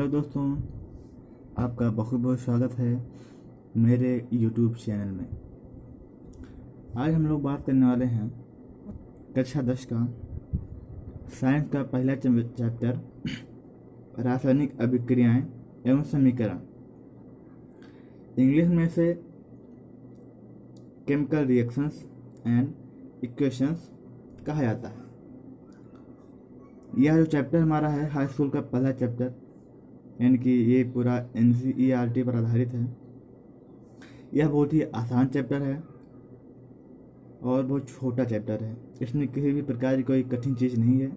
Hello दोस्तों, आपका बहुत बहुत स्वागत है मेरे यूट्यूब चैनल में। आज हम लोग बात करने वाले हैं कक्षा 10 का साइंस का पहला चैप्टर रासायनिक अभिक्रियाएं एवं समीकरण, इंग्लिश में से केमिकल रिएक्शंस एंड इक्वेशंस कहा जाता है। यह जो चैप्टर हमारा है हाई स्कूल का पहला चैप्टर, यानी कि ये पूरा NCERT पर आधारित है। यह बहुत ही आसान चैप्टर है और बहुत छोटा चैप्टर है। इसमें किसी भी प्रकार की कोई कठिन चीज़ नहीं है,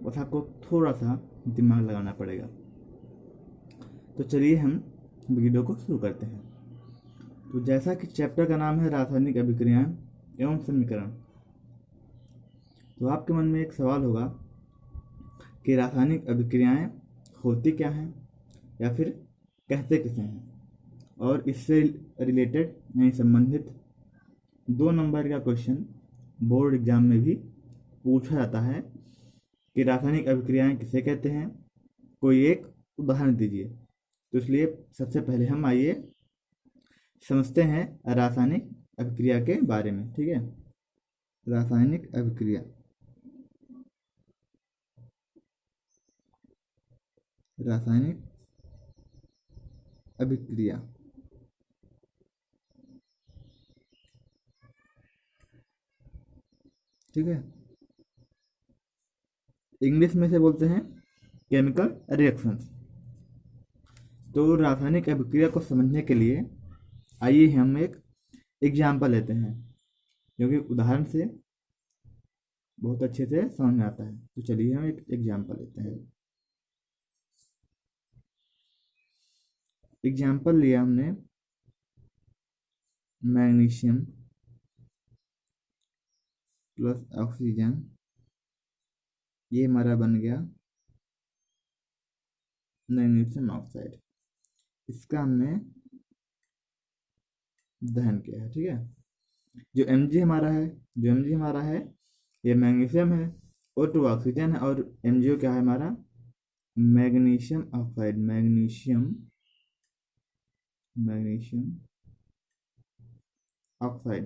बस आपको थोड़ा सा दिमाग लगाना पड़ेगा। तो चलिए हम वीडियो को शुरू करते हैं। तो जैसा कि चैप्टर का नाम है रासायनिक अभिक्रियाएं एवं समीकरण, तो आपके मन में एक सवाल होगा कि रासायनिक अभिक्रियाएं होती क्या हैं या फिर कहते किसे हैं, और इससे रिलेटेड यानी संबंधित 2 नंबर का क्वेश्चन बोर्ड एग्जाम में भी पूछा जाता है कि रासायनिक अभिक्रियाएं किसे कहते हैं, कोई एक उदाहरण दीजिए। तो इसलिए सबसे पहले हम आइए समझते हैं रासायनिक अभिक्रिया के बारे में। ठीक है, रासायनिक अभिक्रिया, रासायनिक अभिक्रिया। ठीक है, इंग्लिश में से बोलते हैं केमिकल रिएक्शंस। तो रासायनिक अभिक्रिया को समझने के लिए आइए हम एक एग्जाम्पल लेते हैं, क्योंकि उदाहरण से बहुत अच्छे से समझ में आता है। तो चलिए हम एक एग्जाम्पल लेते हैं। एग्जाम्पल लिया हमने मैग्नीशियम प्लस ऑक्सीजन, ये हमारा बन गया मैग्नीशियम ऑक्साइड। इसका हमने दहन किया है। ठीक है, जो Mg हमारा है ये मैग्नीशियम है, O2 ऑक्सीजन है, और MgO क्या है हमारा मैग्नीशियम ऑक्साइड, मैग्नीशियम ऑक्साइड।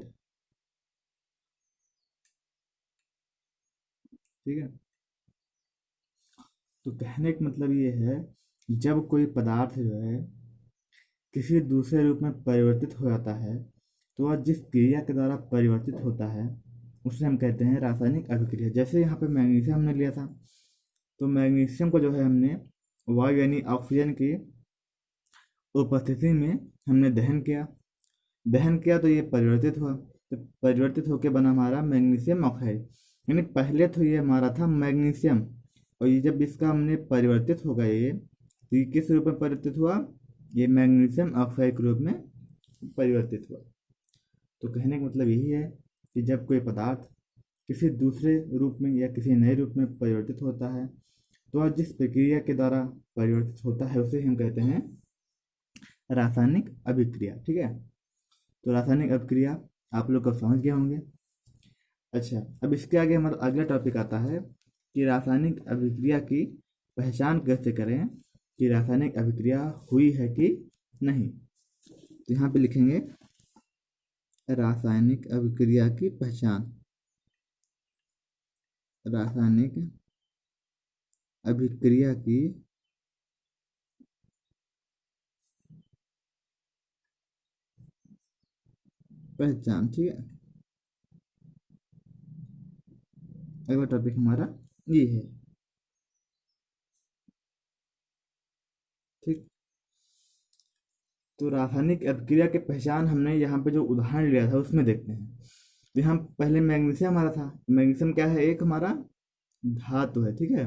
ठीक है, तो कहने का मतलब ये है, जब कोई पदार्थ जो है किसी दूसरे रूप में परिवर्तित हो जाता है, तो वह जिस क्रिया के द्वारा परिवर्तित होता है उसे हम कहते हैं रासायनिक अभिक्रिया। जैसे यहाँ पे मैग्नीशियम हमने लिया था, तो मैग्नीशियम को जो है हमने वायु यानी ऑक्सीजन की उपस्थिति में हमने दहन किया तो ये परिवर्तित हुआ, तो परिवर्तित होकर बना हमारा मैग्नीशियम ऑक्साइड। यानी पहले तो ये हमारा था मैग्नीशियम, और ये जब इसका हमने परिवर्तित हो गया तो ये किस रूप में परिवर्तित हुआ, ये मैग्नीशियम ऑक्साइड के रूप में परिवर्तित हुआ। तो कहने का मतलब यही है कि जब कोई पदार्थ किसी दूसरे रूप में या किसी नए रूप में परिवर्तित होता है, तो वह जिस प्रक्रिया के द्वारा परिवर्तित होता है उसे हम कहते हैं रासायनिक अभिक्रिया। ठीक है, तो रासायनिक अभिक्रिया आप लोग कब समझ गए होंगे। अच्छा, अब इसके आगे हमारा अगला टॉपिक आता है कि रासायनिक अभिक्रिया की पहचान कैसे करें, कि रासायनिक अभिक्रिया हुई है कि नहीं। तो यहाँ पे लिखेंगे रासायनिक अभिक्रिया की पहचान, रासायनिक अभिक्रिया की पहचान। ठीक है, अगला टॉपिक हमारा ये है। ठीक, तो रासायनिक अभिक्रिया के पहचान हमने यहाँ पे जो उदाहरण लिया था उसमें देखते हैं। तो यहाँ पहले मैग्नीशियम हमारा था, मैग्नीशियम क्या है, एक हमारा धातु है। ठीक है,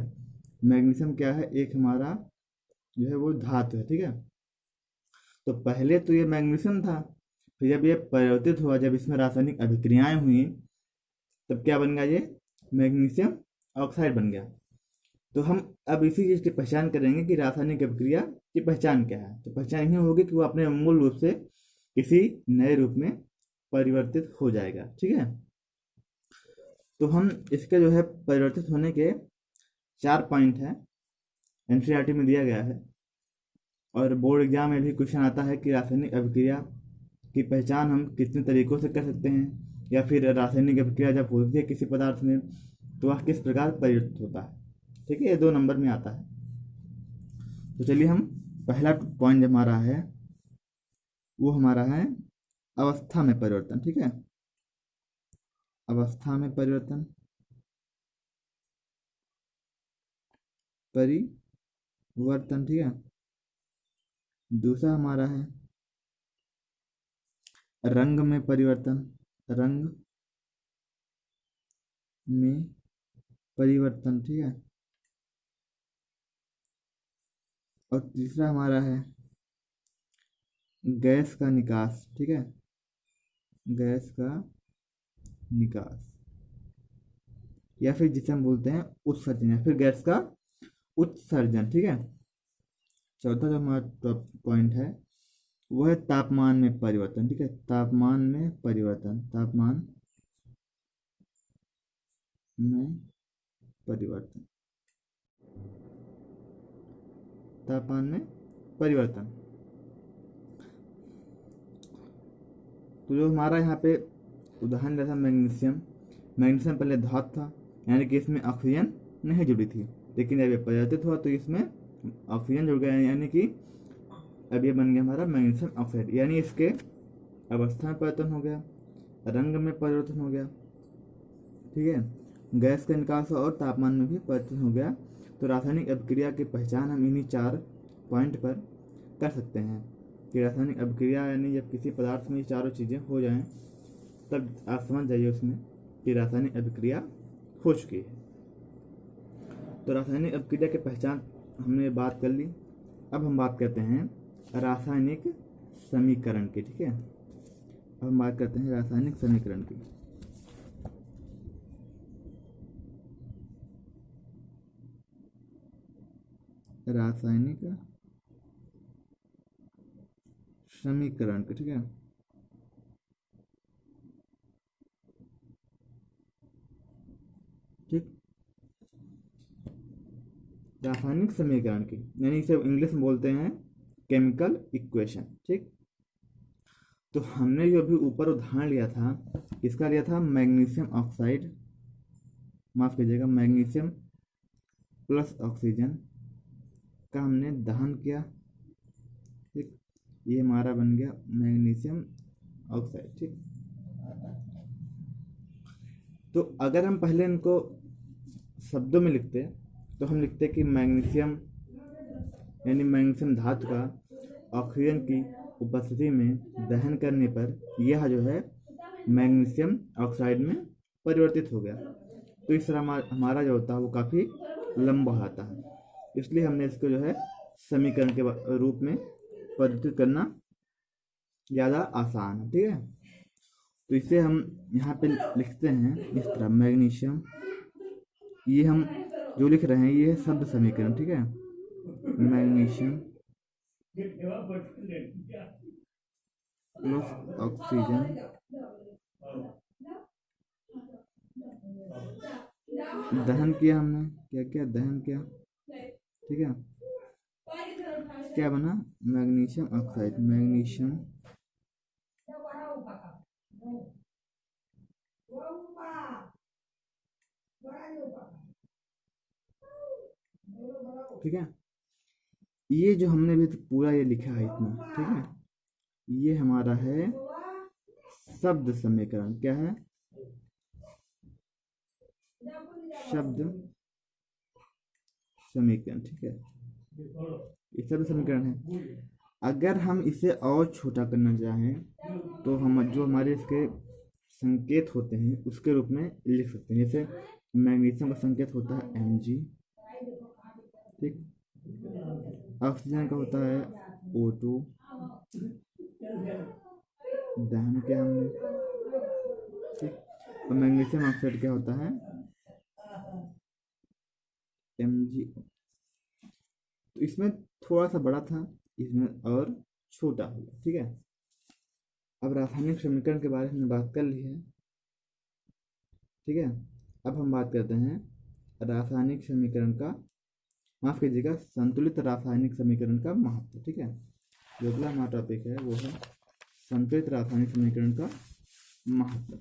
मैग्नीशियम क्या है, एक हमारा जो है वो धातु है। ठीक है, तो पहले तो ये मैग्नीशियम था, फिर जब ये परिवर्तित हुआ, जब इसमें रासायनिक अभिक्रियाएं हुई, तब क्या बन गया, ये मैग्नीशियम ऑक्साइड बन गया। तो हम अब इसी चीज़ की पहचान करेंगे कि रासायनिक अभिक्रिया की पहचान क्या है। तो पहचान यही होगी कि वो अपने मूल रूप से किसी नए रूप में परिवर्तित हो जाएगा। ठीक है, तो हम इसके जो है परिवर्तित होने के 4 पॉइंट हैं, एनसीईआरटी में दिया गया है। और बोर्ड एग्जाम में भी क्वेश्चन आता है कि रासायनिक अभिक्रिया की पहचान हम कितने तरीकों से कर सकते हैं, या फिर रासायनिक अभिक्रिया जब होती है किसी पदार्थ में तो वह किस प्रकार परिवर्तित होता है। ठीक है, ये 2 नंबर में आता है। तो चलिए हम पहला पॉइंट हमारा है वो हमारा है अवस्था में परिवर्तन। ठीक है, अवस्था में परिवर्तन, परिवर्तन। ठीक है, दूसरा हमारा है रंग में परिवर्तन, रंग में परिवर्तन। ठीक है, और तीसरा हमारा है गैस का निकास। ठीक है, गैस का निकास, या फिर जिसे हम बोलते हैं उत्सर्जन, या फिर गैस का उत्सर्जन। ठीक है, चौथा जो हमारा पॉइंट है वो है तापमान में परिवर्तन। ठीक है, तापमान में परिवर्तन, तापमान में परिवर्तन, तापमान में परिवर्तन। तो जो हमारा यहाँ पे उदाहरण दिया था मैग्नीशियम, मैग्नीशियम पहले धातु था, यानी कि इसमें ऑक्सीजन नहीं जुड़ी थी, लेकिन जब ये परिवर्तित हुआ तो इसमें ऑक्सीजन जुड़ गया, यानी कि अब ये बन गया हमारा मैग्नीशियम ऑक्साइड। यानी इसके अवस्था में परिवर्तन हो गया, रंग में परिवर्तन हो गया, ठीक है, गैस का निकास और तापमान में भी परिवर्तन हो गया। तो रासायनिक अभिक्रिया की पहचान हम इन्हीं 4 पॉइंट पर कर सकते हैं कि रासायनिक अभिक्रिया यानी जब किसी पदार्थ में ये चारों चीज़ें हो जाएं तब आप समझ जाइए उसमें कि रासायनिक अभिक्रिया हो चुकी है। तो रासायनिक अभिक्रिया की पहचान हमने बात कर ली। अब हम बात करते हैं रासायनिक समीकरण की। ठीक है, अब हम बात करते हैं रासायनिक समीकरण की। रासायनिक समीकरण की, ठीक है, ठीक, रासायनिक समीकरण की, यानी इसे इंग्लिश में बोलते हैं केमिकल इक्वेशन। ठीक, तो हमने जो अभी ऊपर उदाहरण लिया था, किसका लिया था? मैग्नीशियम ऑक्साइड, माफ कीजिएगा, मैग्नीशियम प्लस ऑक्सीजन का हमने दहन किया। ठीक, ये हमारा बन गया मैग्नीशियम ऑक्साइड। ठीक, तो अगर हम पहले इनको शब्दों में लिखते तो हम लिखते कि मैग्नीशियम यानी मैग्नीशियम धातु का ऑक्सीजन की उपस्थिति में दहन करने पर यह जो है मैग्नीशियम ऑक्साइड में परिवर्तित हो गया। तो इस तरह हमारा जो होता है वो काफ़ी लंबा आता है, इसलिए हमने इसको जो है समीकरण के रूप में परिवर्तित करना ज़्यादा आसान है। ठीक है, तो इसे हम यहाँ पे लिखते हैं इस तरह, मैग्नीशियम, ये हम जो लिख रहे हैं ये है शब्द समीकरण। ठीक है, मैग्नीशियम प्लस ऑक्सीजन दहन किया, हमने क्या किया? दहन किया। ठीक है, क्या बना? मैग्नीशियम ऑक्साइड, मैग्नीशियम ठीक है, ये जो हमने भी तो पूरा ये लिखा है इतना। ठीक है, ये हमारा है शब्द समीकरण। क्या है? शब्द समीकरण। ठीक है, ये शब्द समीकरण है। अगर हम इसे और छोटा करना चाहें तो हम जो हमारे इसके संकेत होते हैं उसके रूप में लिख सकते हैं। जैसे मैग्नीशियम का संकेत होता है Mg, ठीक, ऑक्सीजन का होता है O2, दहन किया हमने, ठीक, और मैग्नीशियम ऑक्साइड क्या होता है? MgO। तो इसमें थोड़ा सा बड़ा था, इसमें और छोटा होगा। ठीक है, अब रासायनिक समीकरण के बारे में बात कर ली है। ठीक है, अब हम बात करते हैं रासायनिक समीकरण का माफ कीजिएगा, संतुलित रासायनिक समीकरण का महत्व। ठीक है, जो अगला हमारा टॉपिक है वो है संतुलित रासायनिक समीकरण का महत्व।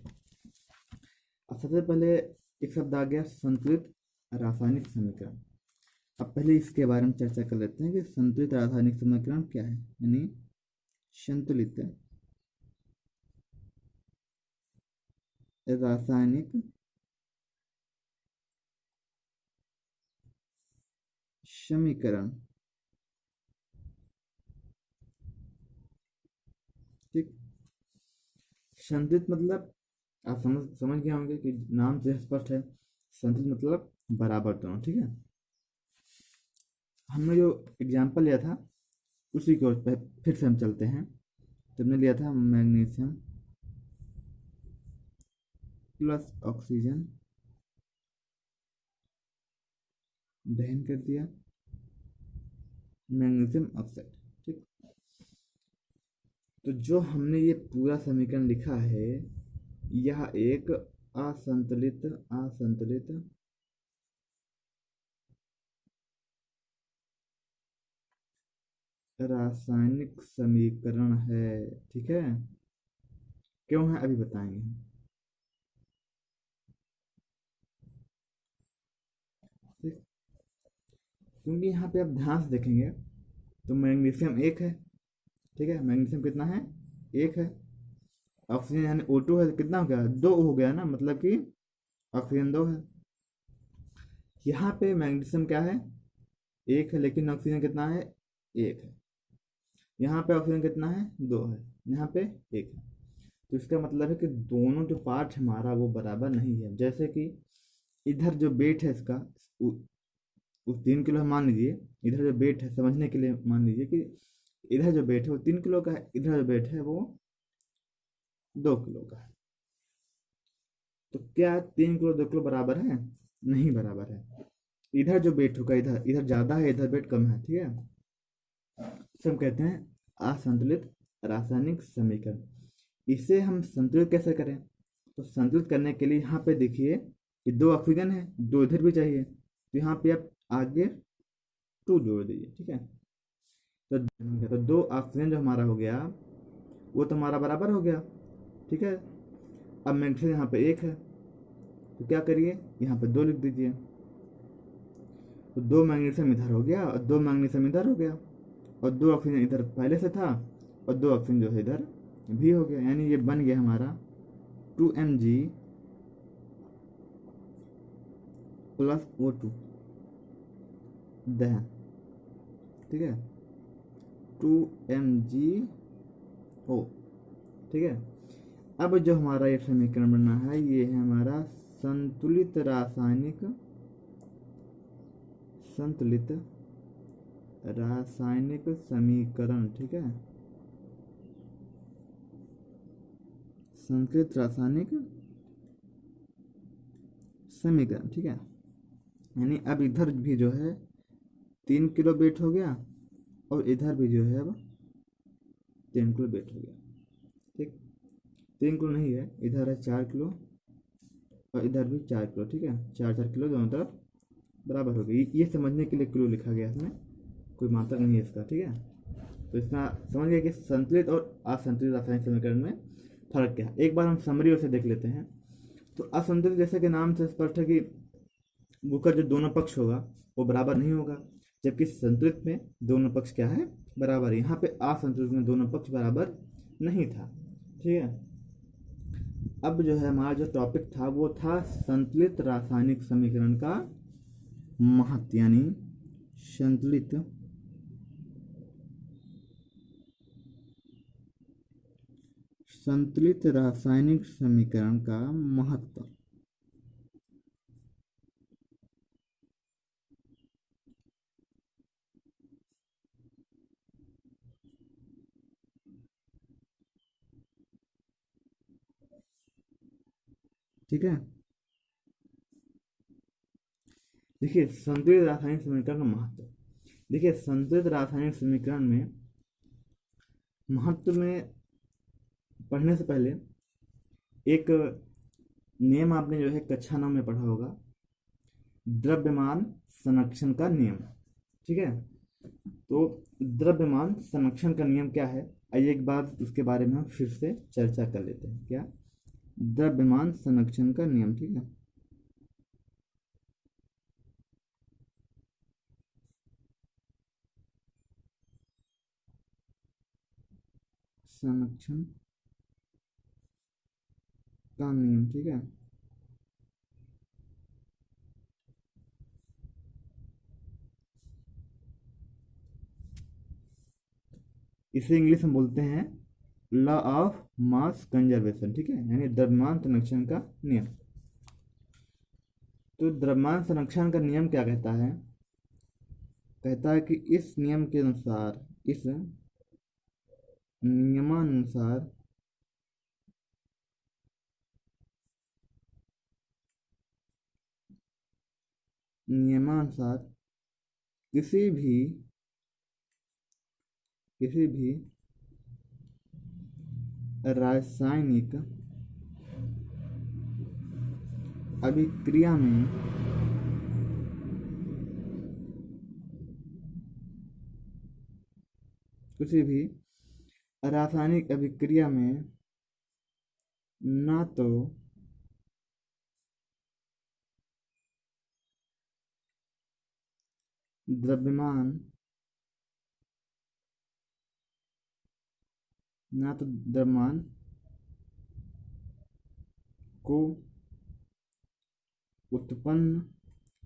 अब सबसे पहले एक शब्द आ गया संतुलित रासायनिक समीकरण। अब पहले इसके बारे में चर्चा कर लेते हैं कि संतुलित रासायनिक समीकरण क्या है। यानी संतुलित रासायनिक समीकरण। ठीक, संतुलित मतलब आप समझ गए होंगे कि नाम से स्पष्ट है, संतुलित मतलब बराबर दोनों। ठीक है, हमने जो एग्जाम्पल लिया था उसी की ओर फिर से हम चलते हैं। तो हमने लिया था मैग्नीशियम प्लस ऑक्सीजन दहन कर दिया मैग्नीशियम ऑक्साइड। ठीक, तो जो हमने ये पूरा समीकरण लिखा है यह एक असंतुलित असंतुलित रासायनिक समीकरण है। ठीक है, क्यों है अभी बताएंगे हम। ठीक, क्योंकि यहाँ पे आप ध्यान से देखेंगे तो मैग्नीशियम एक है। ठीक है, मैग्नीशियम कितना है, एक है। ऑक्सीजन यानी O2 है, कितना हो गया, दो हो गया ना, मतलब कि ऑक्सीजन दो है। यहाँ पे मैग्नीशियम क्या है, एक है, लेकिन ऑक्सीजन कितना है, एक है। यहाँ पे ऑक्सीजन कितना है, दो है, यहाँ पे एक है। तो इसका मतलब है कि दोनों जो पार्ट हमारा वो बराबर नहीं है। जैसे कि इधर जो वेट है इसका उस 3 किलो है मान लीजिए, इधर जो वेट है समझने के लिए मान लीजिए कि इधर जो वेट है वो 3 किलो का है, इधर जो वेट है वो 2 किलो का है। तो क्या 3 किलो 2 किलो बराबर है, नहीं बराबर है। इधर जो वेट होगा, इधर इधर ज़्यादा है, इधर वेट कम है। ठीक है, इसे हम कहते हैं असंतुलित रासायनिक समीकरण। इसे हम संतुलित कैसे करें, तो संतुलित करने के लिए यहाँ पे देखिए कि दो ऑक्सीजन है, दो इधर भी चाहिए, तो यहाँ पे आप आगे 2 जोड़ दीजिए। ठीक है, तो दो ऑक्सीजन जो हमारा हो गया वो तो हमारा बराबर हो गया। ठीक है, अब मैग्नीशियम यहाँ पे एक है, तो क्या करिए यहाँ पे 2 लिख दीजिए। तो 2 मैग्नीशियम इधर हो गया और 2 मैग्नीशियम इधर हो गया, और 2 ऑक्सीजन इधर पहले से था और 2 ऑक्सीजन जो है इधर भी हो गया। यानी ये बन गया हमारा 2Mg प्लस O2 दहन। ठीक है, 2MgO। ठीक है, अब जो हमारा ये समीकरण बनना है ये है हमारा संतुलित रासायनिक समीकरण। ठीक है, संतुलित रासायनिक समीकरण। ठीक है, यानी अब इधर भी जो है 3 किलो वेट हो गया और इधर भी जो है अब 3 किलो वेट हो गया। ठीक, 3 किलो नहीं है, इधर है 4 किलो और इधर भी 4 किलो। ठीक है, 4 4 किलो दोनों तरफ बराबर हो गई। ये समझने के लिए किलो लिखा गया, इसमें कोई मात्रा नहीं है इसका। ठीक है, तो इसका समझ गया कि संतुलित और असंतुलित रासायनिक समीकरण में फर्क क्या है। एक बार हम समरी से देख लेते हैं। तो असंतुलित जैसे कि नाम से स्पष्ट है कि वो का जो दोनों पक्ष होगा वो बराबर नहीं होगा, जबकि संतुलित में दोनों पक्ष क्या है, बराबर है। यहाँ पे असंतुलित में दोनों पक्ष बराबर नहीं था। ठीक है, अब जो है हमारा जो टॉपिक था वो था संतुलित रासायनिक समीकरण का महत्व। यानी संतुलित रासायनिक समीकरण का महत्व। ठीक है, देखिए संतुलित रासायनिक समीकरण का महत्व। देखिए संतुलित रासायनिक समीकरण में महत्व में पढ़ने से पहले एक नियम आपने जो है कक्षा 9 में पढ़ा होगा, द्रव्यमान संरक्षण का नियम। ठीक है। तो द्रव्यमान संरक्षण का नियम क्या है, आइए एक बार उसके बारे में हम फिर से चर्चा कर लेते हैं। क्या? द्रव्यमान संरक्षण का नियम, ठीक है। संरक्षण का नियम, ठीक है। इसे इंग्लिश में बोलते हैं लॉ ऑफ मास कंजर्वेशन, ठीक है, यानी द्रव्यमान संरक्षण का नियम। तो द्रव्यमान संरक्षण का नियम क्या कहता है? कहता है कि इस नियम के अनुसार, इस नियमानुसार नियमानुसार किसी भी रासायनिक अभिक्रिया में किसी भी रासायनिक अभिक्रिया में ना तो द्रव्यमान को उत्पन्न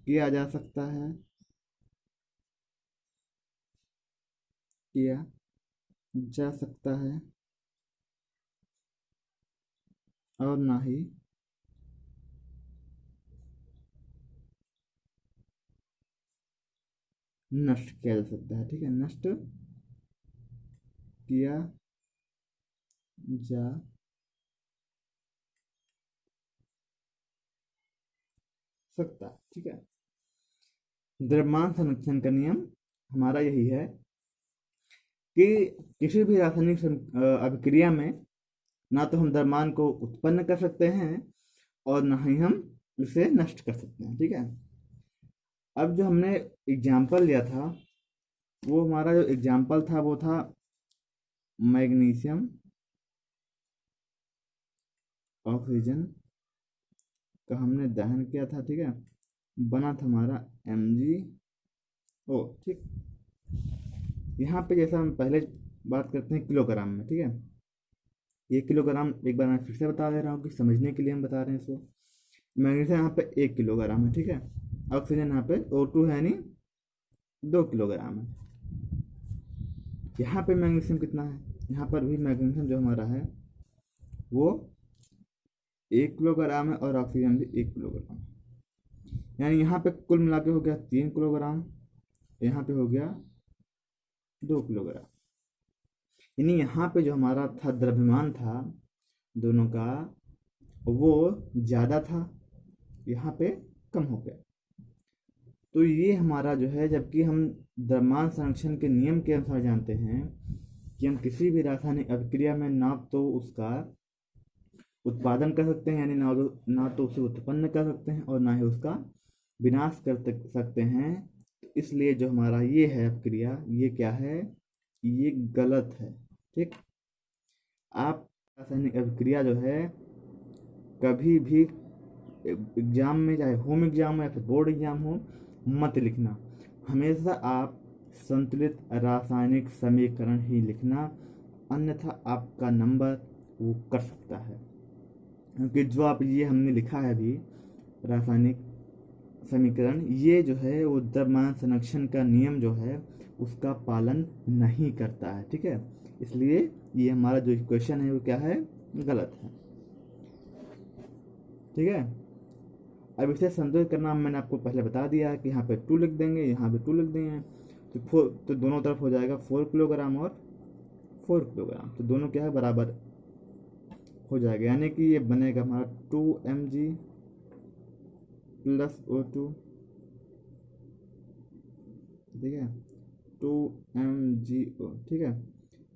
किया जा सकता है, किया जा सकता है, और ना ही नष्ट किया जा सकता है, ठीक है। नष्ट किया जा सकता है, ठीक है। द्रव्यमान संरक्षण का नियम हमारा यही है कि किसी भी रासायनिक अभिक्रिया में ना तो हम द्रव्यमान को उत्पन्न कर सकते हैं और ना ही हम इसे नष्ट कर सकते हैं, ठीक है। अब जो हमने एग्जाम्पल लिया था, वो हमारा जो एग्जाम्पल था वो था मैग्नीशियम ऑक्सीजन का हमने दहन किया था, ठीक है। बना था हमारा MgO, ठीक। यहाँ पे जैसा हम पहले बात करते हैं किलोग्राम में, ठीक है। ये किलोग्राम एक बार मैं फिर से बता दे रहा हूँ कि समझने के लिए हम बता रहे हैं इसको। मैग्नीशियम यहाँ पे 1 किलोग्राम है, ठीक है। ऑक्सीजन यहाँ पे O2 है, यानी 2 किलोग्राम है। यहाँ पे मैग्नीशियम कितना है? यहाँ पर भी मैग्नीशियम जो हमारा है वो 1 किलोग्राम है और ऑक्सीजन भी 1 किलोग्राम, यानी यहाँ पे कुल मिला के हो गया 3 किलोग्राम, यहाँ पे हो गया 2 किलोग्राम। यानी यहाँ पे जो हमारा था द्रव्यमान था दोनों का, वो ज़्यादा था, यहाँ पे कम हो गया। तो ये हमारा जो है, जबकि हम द्रव्यमान संरक्षण के नियम के अनुसार जानते हैं कि हम किसी भी रासायनिक अभिक्रिया में ना तो उसका उत्पादन कर सकते हैं, यानी ना तो उसे उत्पन्न कर सकते हैं और ना ही उसका विनाश कर सकते हैं। तो इसलिए जो हमारा ये है अभिक्रिया, ये क्या है? ये गलत है, ठीक। आप रासायनिक अभिक्रिया जो है कभी भी एग्जाम में, चाहे होम एग्जाम हो या फिर बोर्ड एग्जाम हो, मत लिखना। हमेशा आप संतुलित रासायनिक समीकरण ही लिखना, अन्यथा आपका नंबर वो कट सकता है। क्योंकि जो आप ये हमने लिखा है अभी रासायनिक समीकरण, ये जो है वो द्रव्यमान संरक्षण का नियम जो है उसका पालन नहीं करता है, ठीक है। इसलिए ये हमारा जो इक्वेशन है वो क्या है? गलत है, ठीक है। अब इसे संतुलित करना मैंने आपको पहले बता दिया है कि यहाँ पे 2 लिख देंगे, यहाँ पे 2 लिख देंगे, तो दोनों तरफ हो जाएगा 4 किलोग्राम और 4 किलोग्राम, तो दोनों क्या है? बराबर हो जाएगा, यानी कि ये बनेगा हमारा 2 mg प्लस O2, ठीक है, 2 MgO, ठीक है।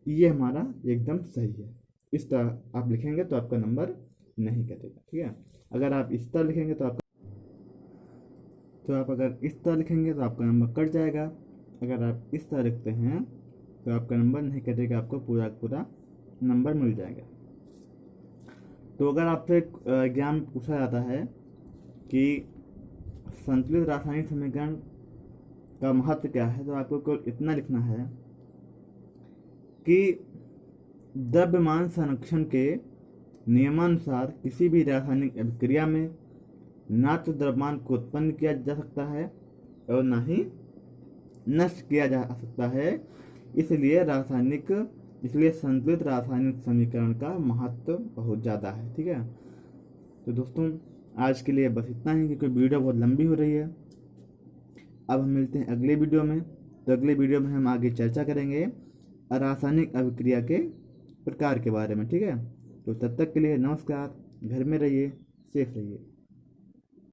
ये हमारा एकदम सही है। इस तरह आप लिखेंगे तो आपका नंबर नहीं कटेगा, ठीक है। अगर आप इस तरह लिखेंगे तो आप अगर इस तरह लिखेंगे तो आपका नंबर कट जाएगा, अगर आप इस तरह लिखते हैं तो आपका नंबर नहीं कटेगा, आपको पूरा का पूरा नंबर मिल जाएगा। तो अगर आपसे एग्जाम में पूछा जाता है कि संतुलित रासायनिक समीकरण का महत्व क्या है, तो आपको केवल इतना लिखना है कि द्रव्यमान संरक्षण के नियमानुसार किसी भी रासायनिक अभिक्रिया में ना तो द्रव्यमान को उत्पन्न किया जा सकता है और ना ही नष्ट किया जा सकता है। इसलिए संतुलित रासायनिक समीकरण का महत्व बहुत ज़्यादा है। ठीक है, तो दोस्तों आज के लिए बस इतना ही, क्योंकि वीडियो बहुत लंबी हो रही है। अब हम मिलते हैं अगले वीडियो में। तो अगले वीडियो में हम आगे चर्चा करेंगे रासायनिक अभिक्रिया के प्रकार के बारे में। ठीक है, तो तब तक के लिए नमस्कार, घर में रहिए, सेफ रहिए।